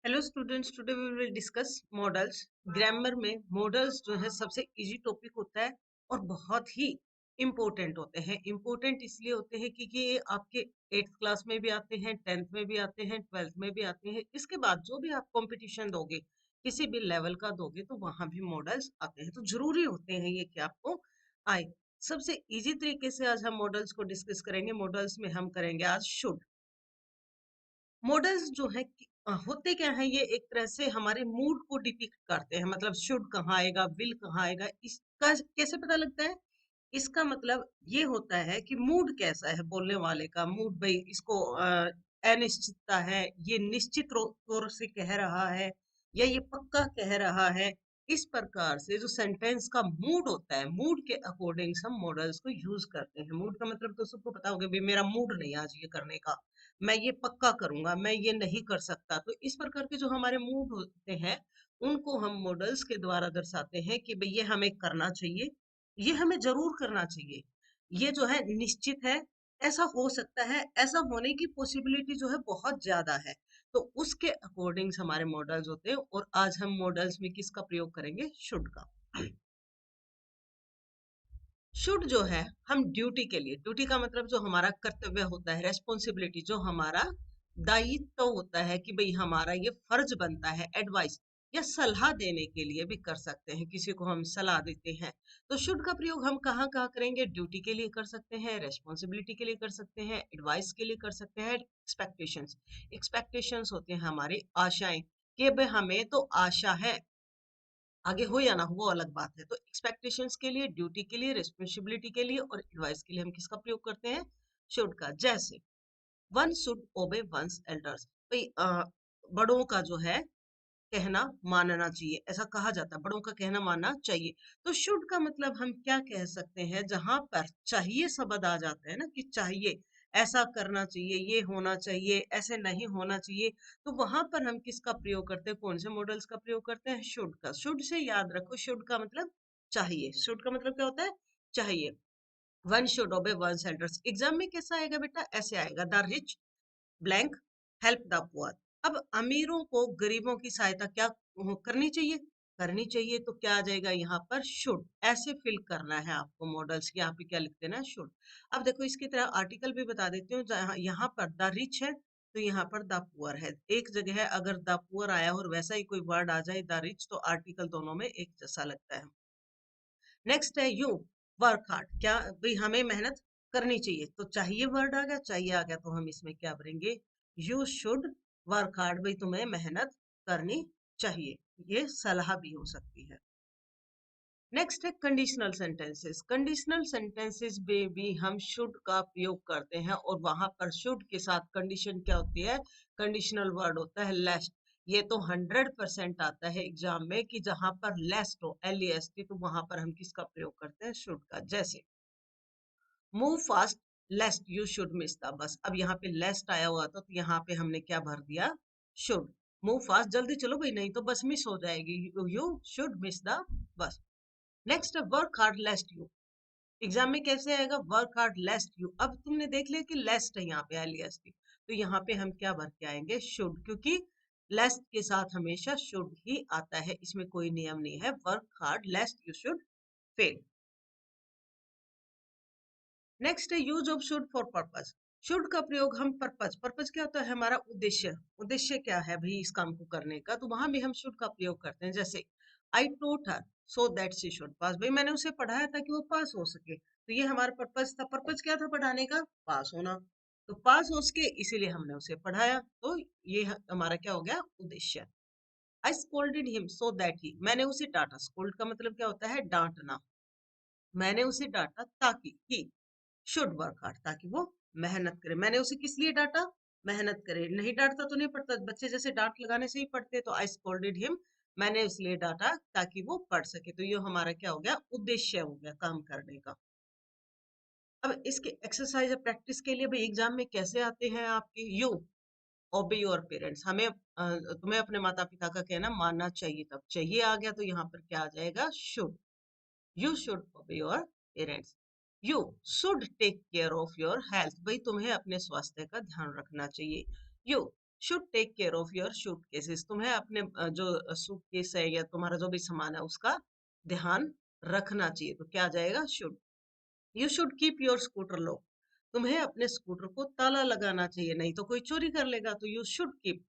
Hello students, today we will discuss models. Grammar में models जो है सबसे इजी टॉपिक होता है और बहुत ही इम्पोर्टेंट होते हैं। इम्पोर्टेंट इसलिए होते हैं क्योंकि ये आपके 8th क्लास में भी आते हैं, 10th में भी आते हैं, 12th में भी आते हैं। इसके बाद जो भी आप कंपटीशन दोगे, किसी भी लेवल का दोगे, तो वहां भी मॉडल्स आते हैं, तो जरूरी होते हैं ये कि आपको आए। सबसे इजी तरीके से आज हम मॉडल्स को डिस्कस करेंगे। मॉडल्स में हम करेंगे आज शुड। मॉडल्स जो है होते क्या है, ये एक तरह से हमारे मूड को डिपिक्ट करते हैं। मतलब शुड कहाँ आएगा, विल कहाँ आएगा, इसका कैसे पता लगता है? इसका मतलब ये होता है कि मूड कैसा है बोलने वाले का। मूड भाई इसको अनिश्चितता है, ये निश्चित तौर से कह रहा है या ये पक्का कह रहा है। इस प्रकार से जो सेंटेंस का मूड होता है, मूड के अकॉर्डिंग हम मॉडल्स को यूज करते हैं। मूड का मतलब तो सबको पता होगा, भाई मेरा मूड नहीं आज ये करने का, मैं ये पक्का करूंगा, मैं ये नहीं कर सकता। तो इस प्रकार के जो हमारे मूड होते हैं, उनको हम मॉडल्स के द्वारा दर्शाते हैं कि भाई ये हमें करना चाहिए, ये हमें जरूर करना चाहिए, ये जो है निश्चित है, ऐसा हो सकता है, ऐसा होने की पॉसिबिलिटी जो है बहुत ज्यादा है। तो उसके अकॉर्डिंग हमारे मॉडल्स होते हैं। और आज हम मॉडल्स में किसका प्रयोग करेंगे? शुड का। शुड जो है हम ड्यूटी के लिए, ड्यूटी का मतलब जो हमारा कर्तव्य होता है, रेस्पॉन्सिबिलिटी, जो हमारा दायित्व होता है कि भाई हमारा ये फर्ज बनता है, एडवाइस या सलाह देने के लिए भी कर सकते हैं। किसी को हम सलाह देते हैं, तो शुड का प्रयोग हम कहाँ कहाँ करेंगे? ड्यूटी के लिए कर सकते हैं, रेस्पॉन्सिबिलिटी के लिए कर सकते हैं, एडवाइस के लिए कर सकते हैं, एक्सपेक्टेशंस। एक्सपेक्टेशंस होते हैं हमारी आशाएं, कि भाई हमें तो आशा है, आगे हो या ना हो वो अलग बात है। तो एक्सपेक्टेशंस के लिए, ड्यूटी के लिए, रिस्पॉन्सिबिलिटी के लिए और एडवाइस के लिए हम किसका प्रयोग करते हैं? शुड का। जैसे one should obey one's elders, भाई बड़ों का जो है कहना मानना चाहिए, ऐसा कहा जाता है, बड़ों का कहना मानना चाहिए। तो शुड का मतलब हम क्या कह सकते हैं? जहां पर चाहिए शब्द आ जाता है ना, कि चाहिए, ऐसा करना चाहिए, ये होना चाहिए, ऐसे नहीं होना चाहिए, तो वहां पर हम किसका प्रयोग करते हैं? कौन से मॉडल्स का प्रयोग करते हैं? शुड का। शुड से याद रखो, शुड का मतलब चाहिए। शुड का मतलब क्या होता है? चाहिए। One should obey one's elders. Exam में कैसा आएगा बेटा? ऐसे आएगा, the rich blank help the poor. अब अमीरों को गरीबों की सहायता क्या करनी चाहिए? करनी चाहिए। तो क्या आ जाएगा यहाँ पर? शुड। ऐसे फिल करना है आपको मॉडल्स। यहाँ पे क्या लिख देना? शुड। अब देखो, इसकी तरह आर्टिकल भी बता देती हूँ। जहाँ यहाँ पर द रिच है, तो यहाँ पर द पुअर है। एक जगह है अगर द पुअर आया और वैसा ही कोई वर्ड आ जाए द रिच, तो आर्टिकल दोनों में एक जैसा लगता है। नेक्स्ट है यू वर्क हार्ड। क्या भाई हमें मेहनत करनी चाहिए, तो चाहिए वर्ड आ गया, चाहिए आ गया, तो हम इसमें क्या भरेंगे? You should work hard. भाई तुम्हें मेहनत करनी चाहिए, ये सलाह भी हो सकती है। नेक्स्ट है कंडीशनल सेंटेंसेस। कंडीशनल सेंटेंसेस में भी हम शुड का प्रयोग करते हैं, और वहां पर शुड के साथ कंडीशन क्या होती है? कंडीशनल वर्ड होता है लेस्ट। ये तो 100% आता है एग्जाम में कि जहां पर लेस्ट हो, LEST, तो वहां पर हम किसका प्रयोग करते हैं? शुड का। जैसे move fast लेस्ट you should miss the बस। अब यहाँ पे लेस्ट आया हुआ था, तो यहाँ पे हमने क्या भर दिया? शुड। मूव फास्ट, जल्दी चलो भाई, नहीं तो बस मिस हो जाएगी, you should miss the bus. Next है work hard lest you. Exam में कैसे आएगा? Work hard lest you. अब तुमने देख लिया कि लेस्ट है यहाँ पे, LEST, तो यहाँ पे हम क्या भर के आएंगे? शुड, क्योंकि लेस्ट के साथ हमेशा शुड ही आता है, इसमें कोई नियम नहीं है। Work hard lest you should fail. Next है use of should for purpose. Should का प्रयोग हम पर्पस, पर्पस क्या होता है? हमारा उद्देश्य। उद्देश्य क्या है भाई इस काम को करने का? तो वहां भी हम शुड का प्रयोग करते हैं। जैसे I taught her so that she should pass. भाई मैंने उसे पढ़ाया था कि वो पास हो सके, तो ये हमारा पर्पस था। पर्पस क्या था पढ़ाने का? पास होना। तो पास हो सके इसीलिए हमने उसे पढ़ाया, तो ये हमारा क्या हो गया? उद्देश्य। I scolded him so that he. मैंने उसे डांटा। स्कोल्ड का मतलब क्या होता है? डांटना। मैंने उसे डांटा ताकि ही शुड वर्क हार्ड, ताकि वो मेहनत करे। मैंने उसे किस लिए डांटा? मेहनत करे। नहीं डांटता तो नहीं पढ़ता, बच्चे जैसे डांट लगाने से ही पढ़ते। तो आई स्कोल्डेड हिम, मैंने इसलिए डांटा ताकि वो पढ़ सके। तो ये हमारा क्या हो गया? उद्देश्य हो गया काम करने का। अब इसके एक्सरसाइज प्रैक्टिस के लिए भी एग्जाम में कैसे आते हैं आपके? यू ओबे योर पेरेंट्स। हमें तुम्हें अपने माता पिता का कहना मानना चाहिए। तब चाहिए आ गया, तो यहाँ पर क्या आ जाएगा? Should. You should obey your parents. You should take care of your health. भाई तुम्हें अपने स्वास्थ्य का ध्यान रखना चाहिए। You should take care of your suitcases. तुम्हें अपने जो सूटकेस है या तुम्हारा जो भी सामान है उसका ध्यान रखना चाहिए। तो क्या आ जाएगा? Should. You should keep your scooter lock. तुम्हें अपने स्कूटर को ताला लगाना चाहिए, नहीं तो कोई चोरी कर लेगा। तो you should keep.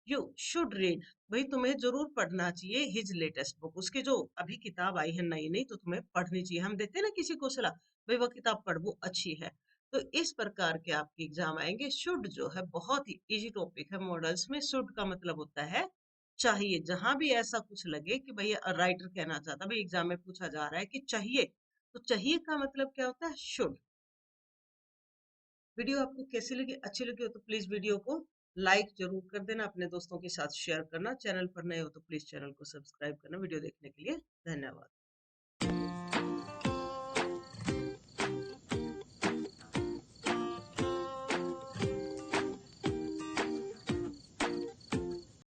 You should read. भाई तुम्हें जरूर पढ़ना चाहिए हिज लेटेस्ट बुक। उसकी जो अभी किताब आई है नई नई, तो तुम्हें पढ़नी चाहिए। हम देते हैं ना किसी को सलाह, भाई वो किताब पढ़, वो अच्छी है। तो इस प्रकार के आपके एग्जाम आएंगे। शुड जो है बहुत ही इजी टॉपिक है मॉडल्स में। शुड का मतलब होता है चाहिए। जहां भी ऐसा कुछ लगे कि भैया राइटर कहना चाहता, भाई एग्जाम में पूछा जा रहा है कि चाहिए, तो चाहिए का मतलब क्या होता है? शुड। वीडियो आपको कैसी लगी? अच्छी लगी हो तो प्लीज वीडियो को लाइक जरूर कर देना, अपने दोस्तों के साथ शेयर करना। चैनल पर नए हो तो प्लीज चैनल को सब्सक्राइब करना। वीडियो देखने के लिए धन्यवाद।